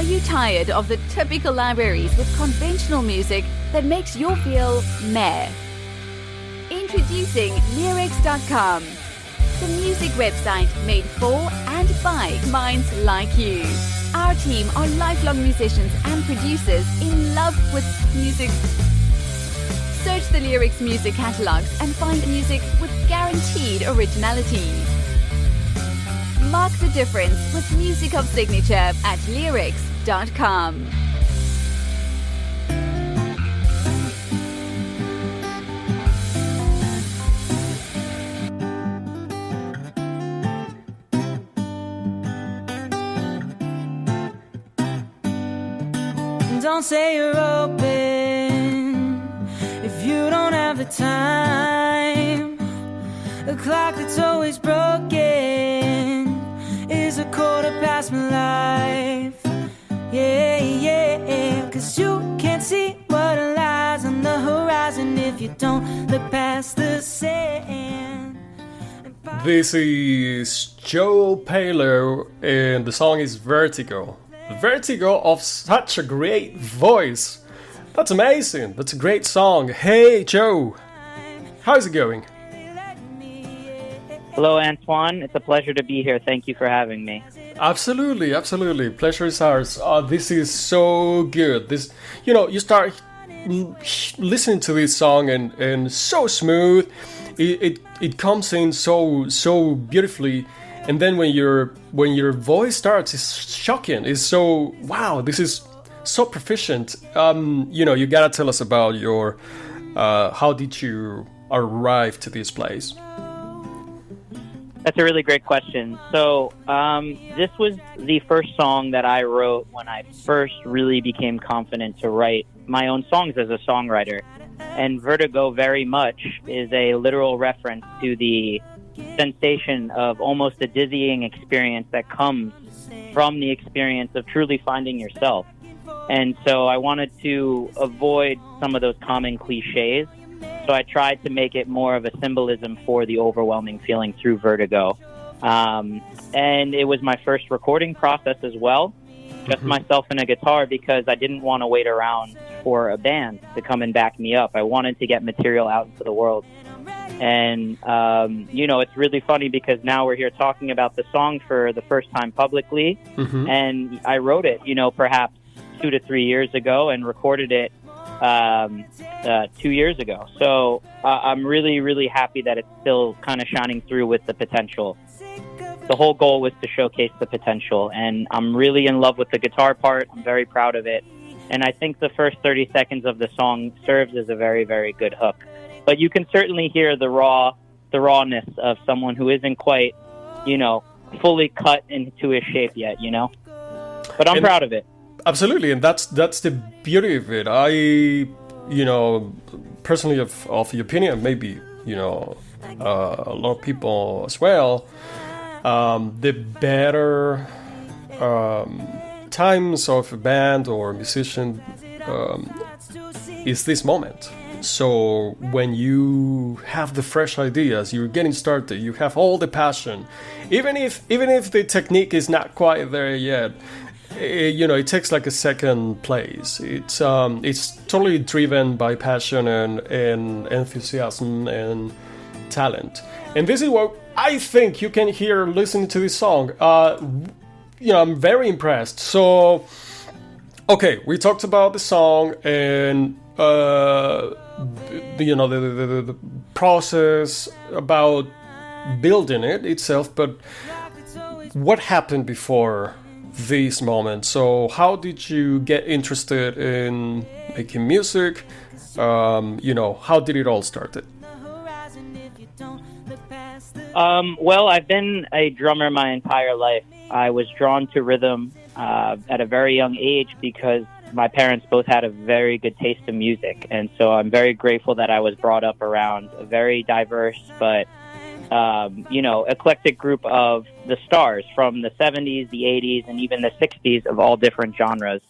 Are you tired of the typical libraries with conventional music that makes you feel meh? Introducing Leerecs.com, the music website made for and by minds like you. Our team are lifelong musicians and producers in love with music. Search the Leerecs music catalogs and find music with guaranteed originality. Mark the difference with music of signature at Leerecs.com. Don't say you're open if you don't have the time. The clock that's always broken is a quarter past my life. Yeah, yeah, 'cause you can't see what lies on the horizon if you don't look past the sand. This is Joe Pahlow and the song is Vertigo. Vertigo of such a great voice. That's amazing. That's a great song. Hey Joe, how's it going? Hello, Antoine. It's a pleasure to be here. Thank you for having me. Absolutely, absolutely. Pleasure is ours. This is so good. This, you start listening to this song and so smooth. It comes in so beautifully. And then when your voice starts, it's shocking. It's so, wow, this is so proficient. You gotta tell us about your, how did you arrive to this place? That's a really great question. So this was the first song that I wrote when I first really became confident to write my own songs as a songwriter. And Vertigo very much is a literal reference to the sensation of almost a dizzying experience that comes from the experience of truly finding yourself. And so I wanted to avoid some of those common cliches. So I tried to make it more of a symbolism for the overwhelming feeling through Vertigo. And it was my first recording process as well, just myself and a guitar, because I didn't want to wait around for a band to come and back me up. I wanted to get material out into the world. And, it's really funny because now we're here talking about the song for the first time publicly. And I wrote it, perhaps 2 to 3 years ago and recorded it 2 years ago. So I'm really, really happy that it's still kind of shining through with the potential. The whole goal was to showcase the potential. And I'm really in love with the guitar part. I'm very proud of it. And I think the first 30 seconds of the song serves as a very, very good hook. But you can certainly hear the rawness of someone who isn't quite, fully cut into his shape yet, But I'm proud of it. Absolutely, and that's the beauty of it. I, personally of the opinion, maybe, a lot of people as well, the better times of a band or musician is this moment. So when you have the fresh ideas, you're getting started, you have all the passion, even if the technique is not quite there yet, it takes like a second place. It's totally driven by passion and enthusiasm and talent. And this is what I think you can hear listening to this song. I'm very impressed. So, okay, we talked about the song and the process about building it itself, but what happened before this moment? So how did you get interested in making music? How did it all start? Well, I've been a drummer my entire life. I was drawn to rhythm at a very young age because my parents both had a very good taste in music. And so I'm very grateful that I was brought up around a very diverse but, eclectic group of the stars from the 70s, the 80s, and even the 60s of all different genres.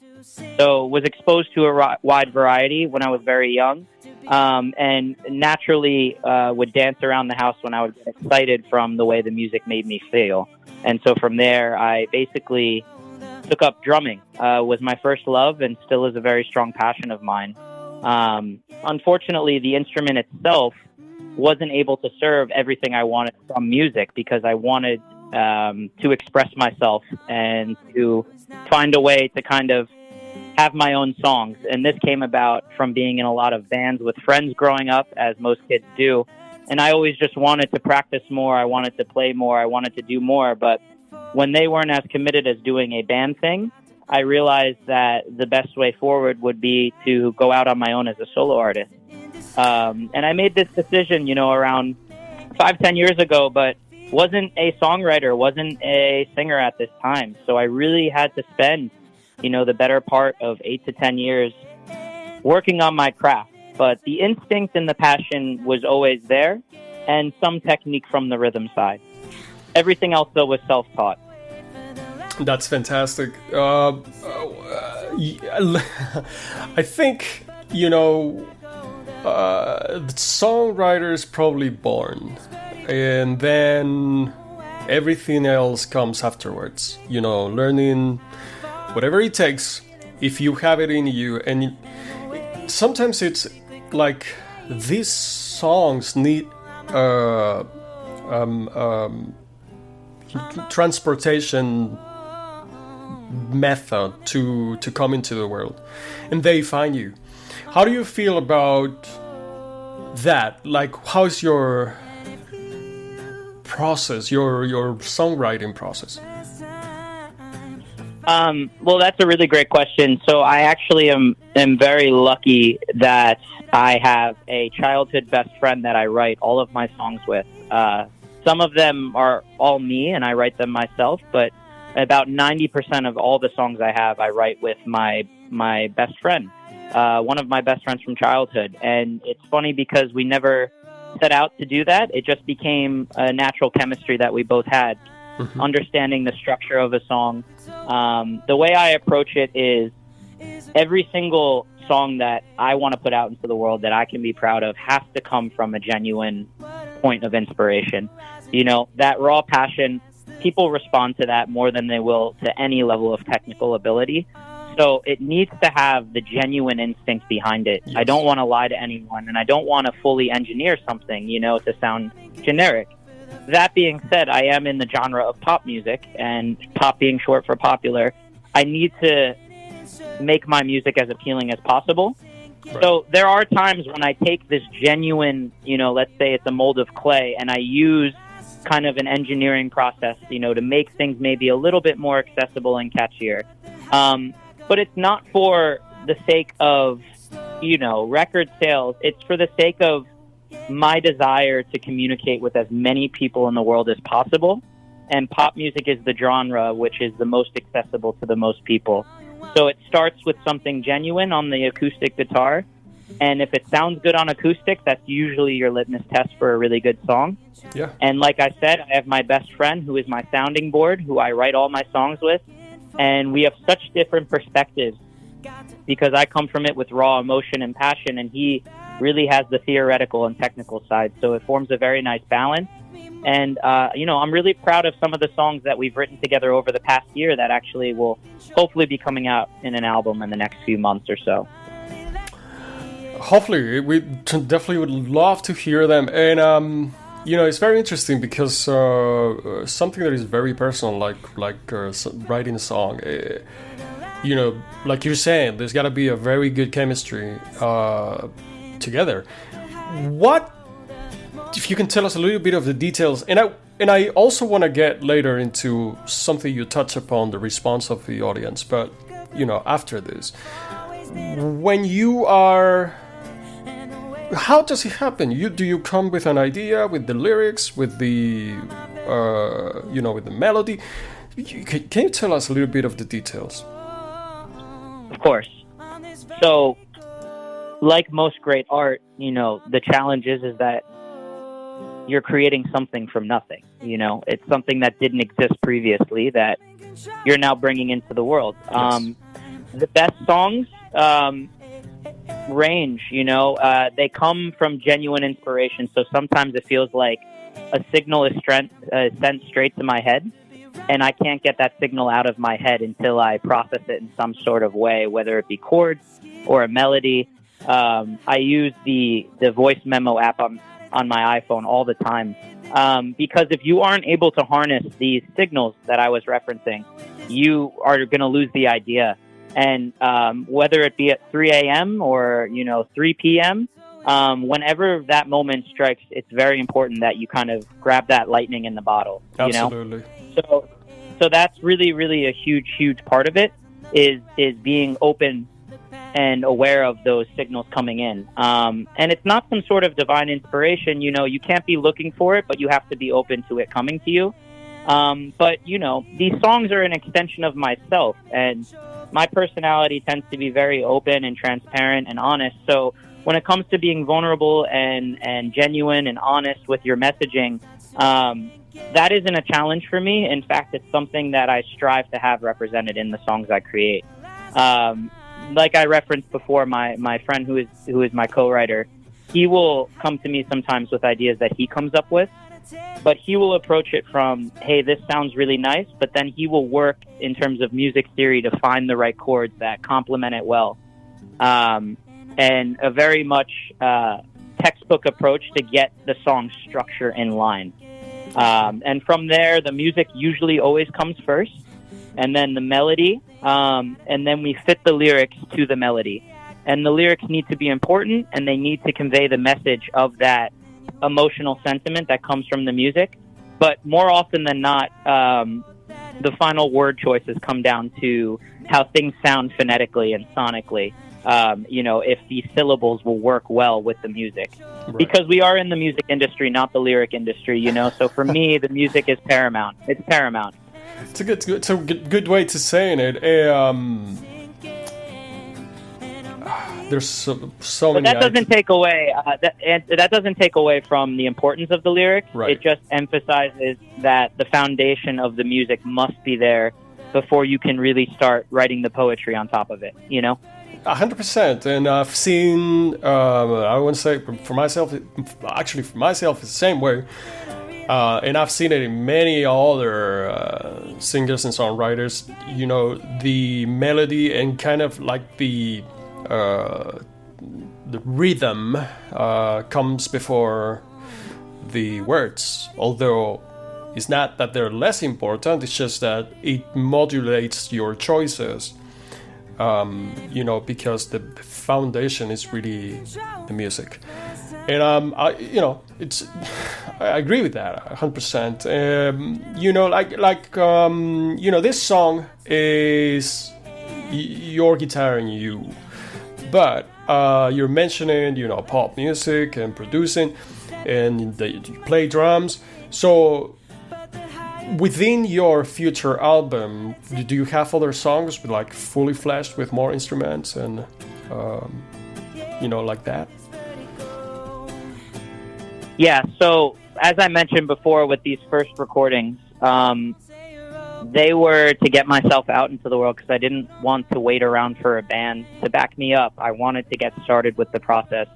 So was exposed to a wide variety when I was very young, and naturally would dance around the house when I would get excited from the way the music made me feel. And so from there, I basically took up drumming. Was my first love and still is a very strong passion of mine. Unfortunately, the instrument itself wasn't able to serve everything I wanted from music because I wanted to express myself and to find a way to kind of have my own songs. And this came about from being in a lot of bands with friends growing up, as most kids do. And I always just wanted to practice more. I wanted to play more. I wanted to do more. But when they weren't as committed as doing a band thing, I realized that the best way forward would be to go out on my own as a solo artist. And I made this decision, around 5-10 years ago, but wasn't a songwriter, wasn't a singer at this time. So I really had to spend, the better part of 8 to 10 years working on my craft. But the instinct and the passion was always there, and some technique from the rhythm side. Everything else, though, was self-taught. That's fantastic. I think, the songwriter is probably born, and then everything else comes afterwards. Learning whatever it takes, if you have it in you. And sometimes it's like these songs need transportation method to come into the world, and they find you. How do you feel about that? Like, how's your process, your songwriting process? Well, that's a really great question. So I actually am very lucky that I have a childhood best friend that I write all of my songs with. Some of them are all me and I write them myself, but about 90% of all the songs I have, I write with my best friend, one of my best friends from childhood. And it's funny because we never set out to do that. It just became a natural chemistry that we both had. Mm-hmm. Understanding the structure of a song. The way I approach it is every single song that I want to put out into the world that I can be proud of has to come from a genuine point of inspiration. That raw passion, people respond to that more than they will to any level of technical ability. So it needs to have the genuine instinct behind it. Yes. I don't want to lie to anyone, and I don't want to fully engineer something, to sound generic. That being said, I am in the genre of pop music, and pop being short for popular, I need to make my music as appealing as possible. Right. So there are times when I take this genuine, let's say it's a mold of clay, and I use kind of an engineering process, to make things maybe a little bit more accessible and catchier. But it's not for the sake of, record sales. It's for the sake of my desire to communicate with as many people in the world as possible. And pop music is the genre which is the most accessible to the most people. So it starts with something genuine on the acoustic guitar. And if it sounds good on acoustic, that's usually your litmus test for a really good song. Yeah. And like I said, I have my best friend who is my sounding board, who I write all my songs with. And we have such different perspectives because I come from it with raw emotion and passion, and he really has the theoretical and technical side. So it forms a very nice balance. And, I'm really proud of some of the songs that we've written together over the past year that actually will hopefully be coming out in an album in the next few months or so. Hopefully, we definitely would love to hear them. And, it's very interesting because something that is very personal, like writing a song, like you're saying, there's got to be a very good chemistry together. What, if you can tell us a little bit of the details, and I also want to get later into something you touch upon, the response of the audience, but after this, when you are, how does it happen? Do you come with an idea, with the lyrics, with the with the melody? Can you tell us a little bit of the details? Of course. So, like most great art, the challenge is that you're creating something from nothing. It's something that didn't exist previously that you're now bringing into the world. Yes. The best songs range, they come from genuine inspiration. So sometimes it feels like a signal is sent straight to my head. and I can't get that signal out of my head until I process it in some sort of way, whether it be chords or a melody. I use the voice memo app on my iPhone all the time, because if you aren't able to harness these signals that I was referencing, you are going to lose the idea. And whether it be at 3 a.m. or 3 p.m., whenever that moment strikes, it's very important that you kind of grab that lightning in the bottle. Absolutely. So that's really, really a huge part of it is being open and aware of those signals coming in. And it's not some sort of divine inspiration. You can't be looking for it, but you have to be open to it coming to you. But these songs are an extension of myself, and my personality tends to be very open and transparent and honest. So when it comes to being vulnerable and genuine and honest with your messaging, that isn't a challenge for me. In fact, it's something that I strive to have represented in the songs I create. Like I referenced before, my friend who is my co-writer, he will come to me sometimes with ideas that he comes up with, but he will approach it from, hey, this sounds really nice, but then he will work in terms of music theory to find the right chords that complement it well. And a very much textbook approach to get the song structure in line. And from there, the music usually always comes first, and then the melody, and then we fit the lyrics to the melody. And the lyrics need to be important, and they need to convey the message of that emotional sentiment that comes from the music. But more often than not, the final word choices come down to how things sound phonetically and sonically. If these syllables will work well with the music. Right. Because we are in the music industry, not the lyric industry, So for me, the music is paramount. It's paramount. It's a good way to saying it. There's so many. But that doesn't take away. That doesn't take away from the importance of the lyrics. Right. It just emphasizes that the foundation of the music must be there before you can really start writing the poetry on top of it. 100%, and I've seen. I wouldn't say for myself. Actually, for myself, it's the same way. And I've seen it in many other singers and songwriters. The melody and kind of like the rhythm comes before the words. Although it's not that they're less important. It's just that it modulates your choices. Because the foundation is really the music. And I agree with that 100%. This song is your guitar and you, but you're mentioning pop music and producing, and you play drums. So within your future album, do you have other songs with fully fleshed with more instruments and like that? Yeah, so as I mentioned before with these first recordings, they were to get myself out into the world because I didn't want to wait around for a band to back me up. I wanted to get started with the process.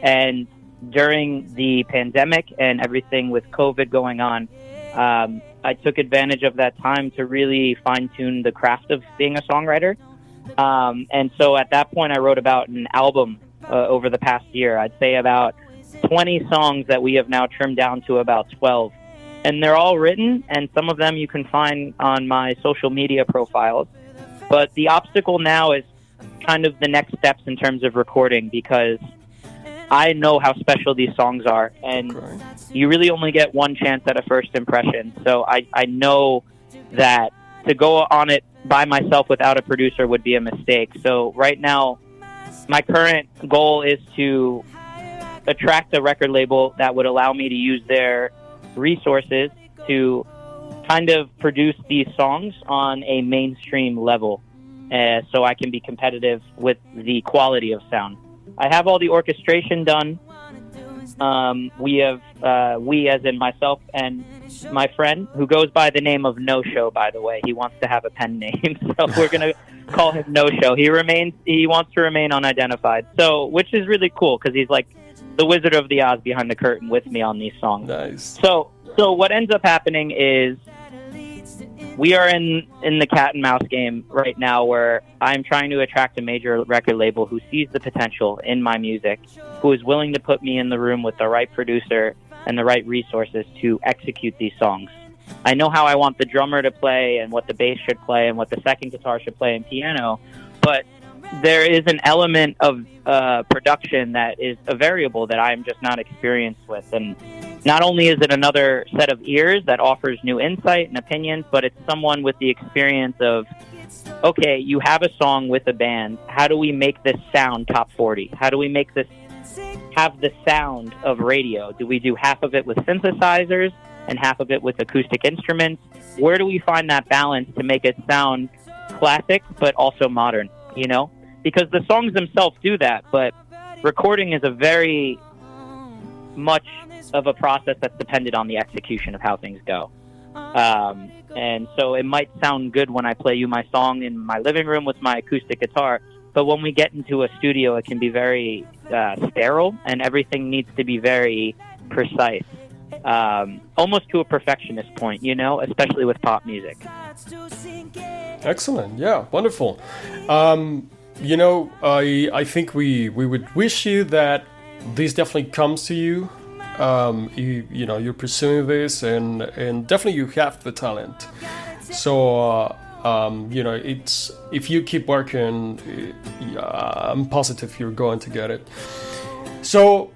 And during the pandemic and everything with COVID going on, I took advantage of that time to really fine-tune the craft of being a songwriter. And so at that point, I wrote about an album over the past year. I'd say about 20 songs that we have now trimmed down to about 12. And they're all written, and some of them you can find on my social media profiles. But the obstacle now is kind of the next steps in terms of recording, because I know how special these songs are, and you really only get one chance at a first impression. So I know that to go on it by myself without a producer would be a mistake. So right now, my current goal is to attract a record label that would allow me to use their resources to kind of produce these songs on a mainstream level, so I can be competitive with the quality of sound. I have all the orchestration done. We as in myself and my friend, who goes by the name of No Show, by the way. He wants to have a pen name, so we're going to call him No Show. He wants to remain unidentified, so which is really cool because he's like the Wizard of the Oz behind the curtain with me on these songs. Nice. So what ends up happening is we are in the cat and mouse game right now, where I'm trying to attract a major record label who sees the potential in my music, who is willing to put me in the room with the right producer and the right resources to execute these songs. I know how I want the drummer to play and what the bass should play and what the second guitar should play and piano, but there is an element of production that is a variable that I'm just not experienced with. And not only is it another set of ears that offers new insight and opinions, but it's someone with the experience of, okay, you have a song with a band. How do we make this sound top 40? How do we make this have the sound of radio? Do we do half of it with synthesizers and half of it with acoustic instruments? Where do we find that balance to make it sound classic but also modern, you know? Because the songs themselves do that, but recording is a very much of a process that's dependent on the execution of how things go. And so it might sound good when I play you my song in my living room with my acoustic guitar, but when we get into a studio, it can be very sterile, and everything needs to be very precise, almost to a perfectionist point, you know, especially with pop music. Excellent. Yeah, wonderful. You know, I think we would wish you that this definitely comes to you. You know, you're pursuing this, and definitely you have the talent. So you know, it's, if you keep working, I'm positive you're going to get it. So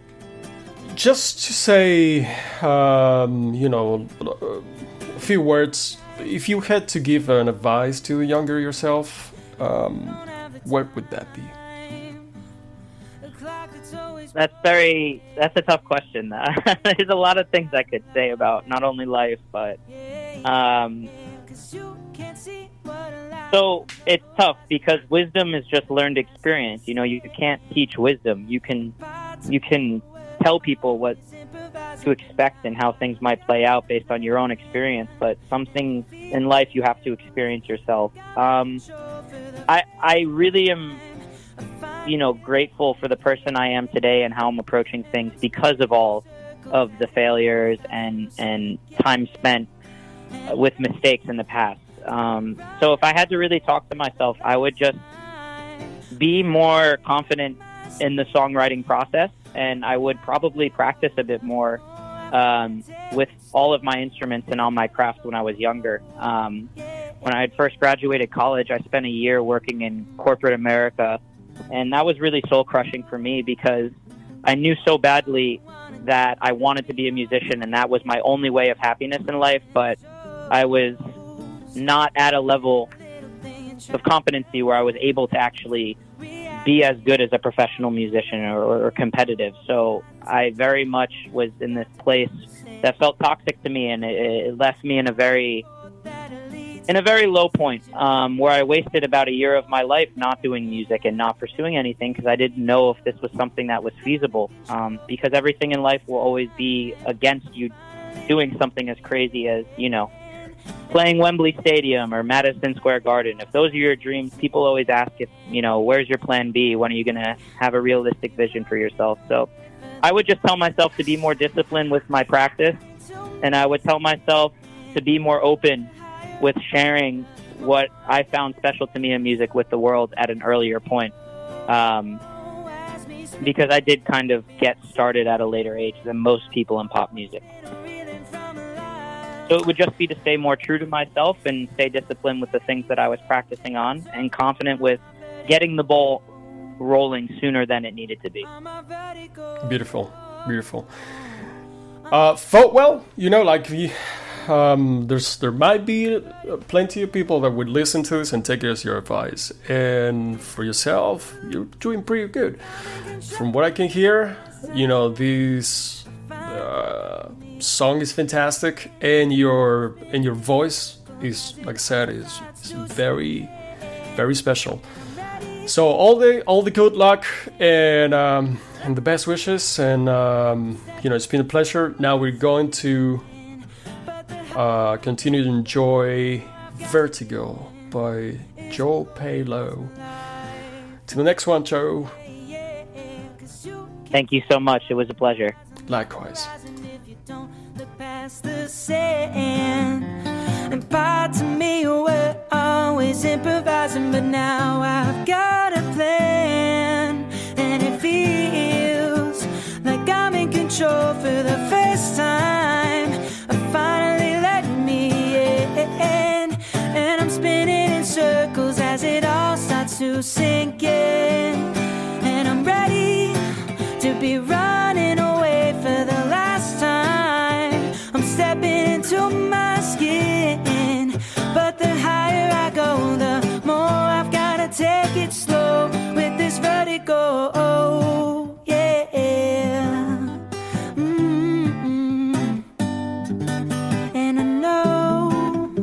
just to say, you know, a few words. If you had to give an advice to the younger yourself, what would that be? That's a tough question. There's a lot of things I could say about not only life, but so it's tough because wisdom is just learned experience. You know, you can't teach wisdom. You can tell people what to expect and how things might play out based on your own experience, but some things in life you have to experience yourself. I really am, you know, grateful for the person I am today and how I'm approaching things because of all of the failures and time spent with mistakes in the past. So if I had to really talk to myself, I would just be more confident in the songwriting process, and I would probably practice a bit more with all of my instruments and all my craft when I was younger. When I had first graduated college, I spent a year working in corporate America, and that was really soul-crushing for me because I knew so badly that I wanted to be a musician, and that was my only way of happiness in life, but I was not at a level of competency where I was able to actually be as good as a professional musician or competitive. So I very much was in this place that felt toxic to me, and it left me in a very low point, where I wasted about a year of my life not doing music and not pursuing anything because I didn't know if this was something that was feasible, because everything in life will always be against you doing something as crazy as, you know, playing Wembley Stadium or Madison Square Garden. If those are your dreams, people always ask if, you know, where's your plan B? When are you going to have a realistic vision for yourself? So I would just tell myself to be more disciplined with my practice, and I would tell myself to be more open with sharing what I found special to me in music with the world at an earlier point. Because I did kind of get started at a later age than most people in pop music. So it would just be to stay more true to myself and stay disciplined with the things that I was practicing on, and confident with getting the ball rolling sooner than it needed to be. Beautiful, beautiful. Well, you know, like there might be plenty of people that would listen to this and take it as your advice. And for yourself, you're doing pretty good. From what I can hear, you know, this song is fantastic, and your voice is, like I said, is very, very special. So all the good luck and the best wishes, and you know, it's been a pleasure. Now we're going to continue to enjoy Vertigo by Joe Pahlow. To the next one, Joe. Thank you so much. It was a pleasure. Likewise. The sand and part to me. We're always improvising, but now I've got a plan, and it feels like I'm in control for the first time. Finally let me in, and I'm spinning in circles as it all starts to sink in, and I'm ready to be running away for the last time. I'm stepping into my skin, but the higher I go, the more I've gotta take it slow with this vertigo. Yeah. And I know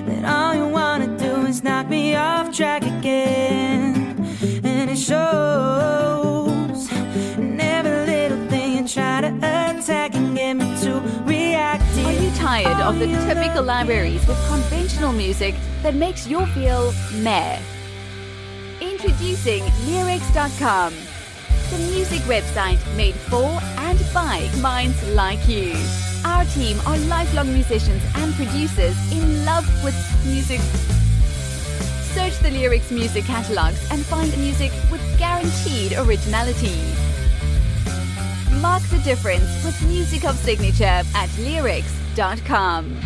that all you wanna do is knock me off track again, and it shows in every little thing you try to attack and get me to reacting. Are you tired of the typical libraries with conventional music that makes you feel meh? Introducing Leerecs.com, the music website made for and by minds like you. Our team are lifelong musicians and producers in love with music. Search the Leerecs music catalogs and find music with guaranteed originality. Mark the difference with music of signature at Leerecs.com.